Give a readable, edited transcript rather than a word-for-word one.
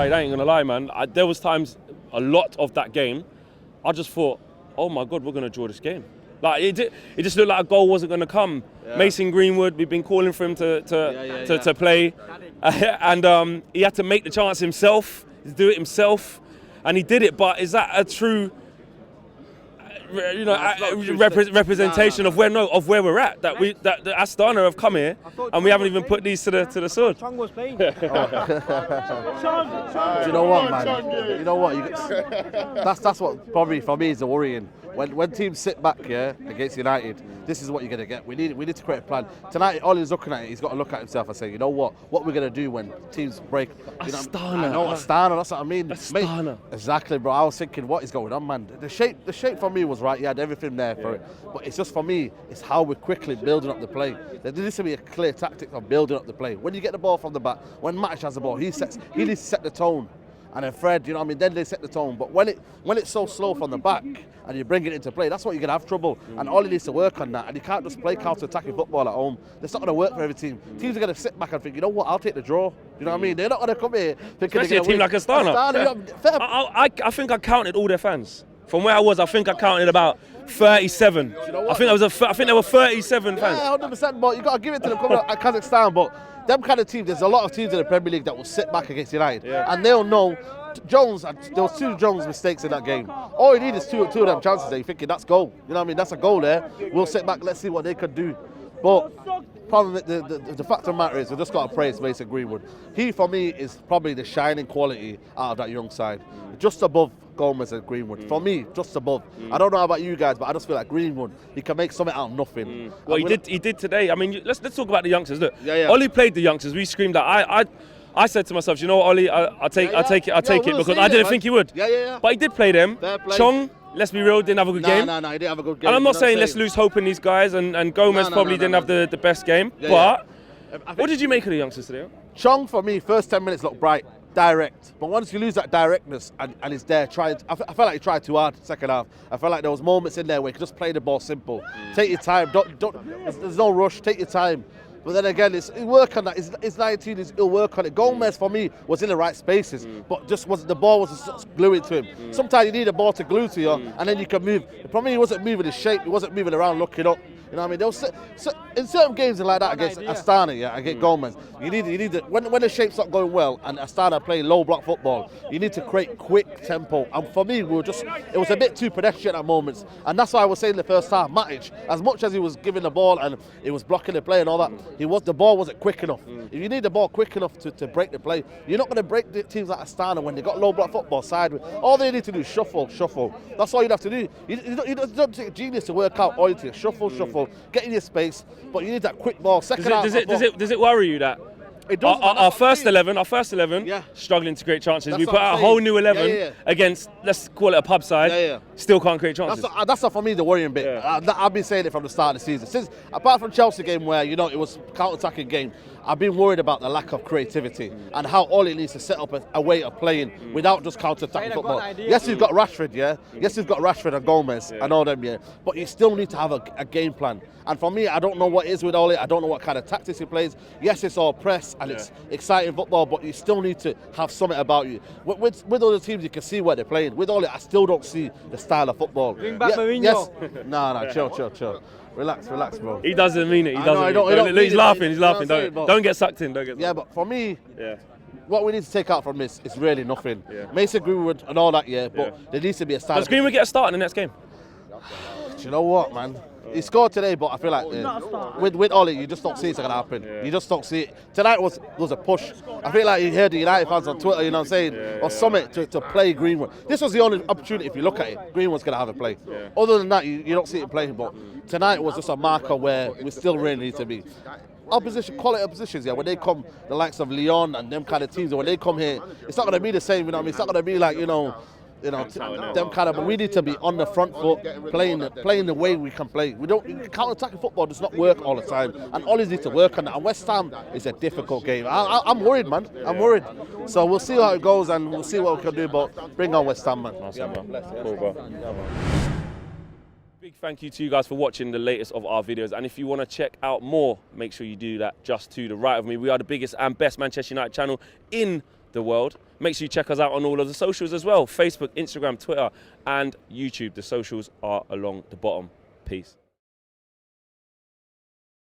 side, I ain't gonna lie, man. There was times, a lot of that game, I just thought, oh my God, we're gonna draw this game. Like it just looked like a goal wasn't gonna come. Yeah. Mason Greenwood, we've been calling for him to play, and he had to make the chance himself, do it himself, and he did it. But is that a true, representation of where we're at? That the Astana have come here and we haven't even put these to the sword. Chung was playing. Do you know what, man? You know what? That's what probably for me is the worrying. When teams sit back against United, this is what you're going to get. We need to create a plan. Tonight, all he's looking at, he's got to look at himself and say, you know what we're going to do when teams break. Astana. I know, Astana, that's what I mean. Astana. Mate, exactly, bro. I was thinking, what is going on, man? The shape for me was right. He had everything there for it. But it's just for me, it's how we're quickly building up the play. There needs to be a clear tactic of building up the play. When you get the ball from the back, when Matic has the ball, he needs to set the tone. And then Fred, you know what I mean, then they set the tone. But when it's so slow from the back and you bring it into play, that's what you're going to have trouble. And all he needs to work on that. And you can't just play counter-attacking football at home. That's not going to work for every team. Teams are going to sit back and think, you know what, I'll take the draw. You know what I mean? They're not going to come here thinking especially a team like Astana. I think I counted all their fans. From where I was, I think I counted about 37. You know I think there were 37 fans. Yeah, 100%. But you got to give it to them coming out of Kazakhstan. But them kind of teams, there's a lot of teams in the Premier League that will sit back against United, and they'll know. Jones, there was 2 Jones mistakes in that game. All you need is two of them chances there. You're thinking that's goal. You know what I mean? That's a goal there. We'll sit back. Let's see what they could do. But probably the fact of the matter is, we just got to praise Mason Greenwood. He, for me, is probably the shining quality out of that young side, just above Gomez and Greenwood. For me, just above. I don't know about you guys, but I just feel like Greenwood, he can make something out of nothing. Well, he did today. I mean, let's talk about the youngsters. Look, Ollie played the youngsters. We screamed that. I said to myself, you know what, Ollie, I'll take it because I didn't think he would. But he did play them. Chong, let's be real, didn't have a good game. No, he didn't have a good game. And I'm not saying let's lose hope in these guys, and Gomez probably didn't have the best game. But what did you make of the youngsters today? Chong, for me, first 10 minutes looked bright, direct. But once you lose that directness and he's there trying, I felt like he tried too hard second half. I felt like there was moments in there where he could just play the ball simple. Take your time. There's no rush. Take your time. But then again, he'll work on that. He's 19, he'll work on it. Gomez, for me, was in the right spaces, but the ball was just gluing to him. Sometimes you need a ball to glue to you, and then you can move. For me, he wasn't moving his shape. He wasn't moving around looking up. You know what I mean? There was, in certain games like that against Astana, against Gomez, you need to, when the shape's not going well and Astana playing low block football, you need to create quick tempo. And for me, it was a bit too pedestrian at moments. And that's why I was saying in the first half, Matic, as much as he was giving the ball and he was blocking the play and all that, the ball wasn't quick enough. If you need the ball quick enough to break the play, you're not going to break the teams like Astana when they got low block football sideways. All they need to do is shuffle. That's all you'd have to do. You don't take a genius to work out all you need to shuffle, get in your space, but you need that quick ball. Does it worry you that our first 11 struggling to create chances? We put out a whole new 11 against, let's call it a pub side, still can't create chances. That's for me the worrying bit. I've been saying it from the start of the season. Since, apart from Chelsea game where it was counter-attacking game, I've been worried about the lack of creativity and how all it needs to set up a way of playing without just counter-attacking football. Yes, he's got Rashford, Yes, he's got Rashford and Gomez and all them, But you still need to have a game plan. And for me, I don't know what it is with Ole. I don't know what kind of tactics he plays. Yes, it's all press and it's exciting football, but you still need to have something about you. With other teams, you can see where they're playing. With Ole, I still don't see the style of football. Bring back Mourinho. Yes. No, chill. Relax, bro. He doesn't mean it. He's laughing. Don't get sucked in. But for me, what we need to take out from this is really nothing. Mason Greenwood and all that, but there needs to be a style. Does Greenwood get a start in the next game? Do you know what, man? He scored today, but I feel like with Ollie, you just don't see it's going to happen. You just don't see it. Tonight was a push. I feel like you heard the United fans on Twitter, you know what I'm saying, or something to play Greenwood. This was the only opportunity, if you look at it, Greenwood's going to have a play. Other than that, you don't see it playing, but tonight was just a marker where we still really need to be. Quality oppositions, when they come, the likes of Lyon and them kind of teams, when they come here, it's not going to be the same, you know what I mean? It's not going to be like, them kind of. But we need to be on the front foot, playing the way we can play. Counter-attacking football does not work all the time, and always need to work on that. And West Ham is a difficult game. I'm worried, man. I'm worried. So we'll see how it goes, and we'll see what we can do. But bring on West Ham, man. Cool, bro. Big thank you to you guys for watching the latest of our videos, and if you want to check out more, make sure you do that just to the right of me. We are the biggest and best Manchester United channel in the world. Make sure you check us out on all of the socials as well. Facebook, Instagram, Twitter, and YouTube. The socials are along the bottom. Peace.